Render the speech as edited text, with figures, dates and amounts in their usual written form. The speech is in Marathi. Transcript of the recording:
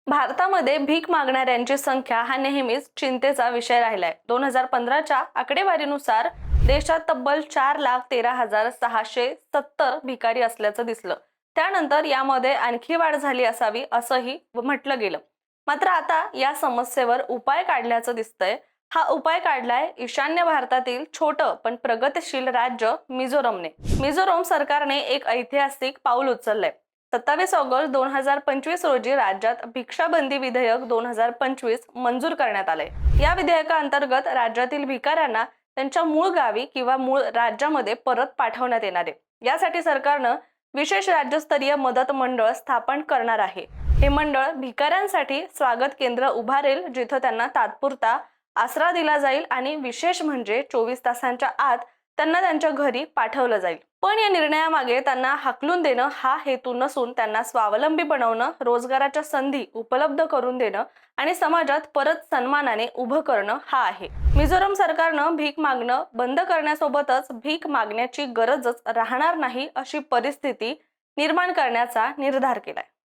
भारतामध्ये भीक मागणाऱ्यांची संख्या हा नेहमीच चिंतेचा विषय राहिलाय। 2015च्या आकडेवारीनुसार देशात तब्बल 4,13,670 भिकारी असल्याचं दिसलं। त्यानंतर यामध्ये आणखी वाढ झाली असावी असंही म्हटलं गेलं। मात्र आता या समस्येवर उपाय काढल्याचं दिसतंय। हा उपाय काढलाय ईशान्य भारतातील छोटं पण प्रगतिशील राज्य मिझोरमने। मिझोरम सरकारने एक ऐतिहासिक पाऊल उचललंय। 27 ऑगस्ट 2025 रोजी राज्यात भिक्षाबंदी विधेयक 2025 मंजूर करण्यात आले। या विधेयकाअंतर्गत राज्यातील भिकाऱ्यांना त्यांच्या मूळ गावी किंवा मूळ राज्यामध्ये परत पाठवण्यात येणार आहे। यासाठी सरकारनं विशेष राज्यस्तरीय मदत मंडळ स्थापन करणार आहे। हे मंडळ भिकाऱ्यांसाठी स्वागत केंद्र उभारेल, जिथे त्यांना तात्पुरता आसरा दिला जाईल आणि विशेष म्हणजे 24 तासांच्या आत त्यांना त्यांच्या घरी पाठवलं जाईल। पण या निर्णयामागे त्यांना हाकलून देणं हा हेतू नसून त्यांना स्वावलंबी बनवणं, रोजगाराच्या संधी उपलब्ध करून देणं आणि समाजात परत सन्मानाने उभं करणं हा आहे। मिझोरम सरकारनं भीक मागणं बंद करण्यासोबतच भीक मागण्याची गरजच राहणार नाही अशी परिस्थिती निर्माण करण्याचा निर्धार केलाय।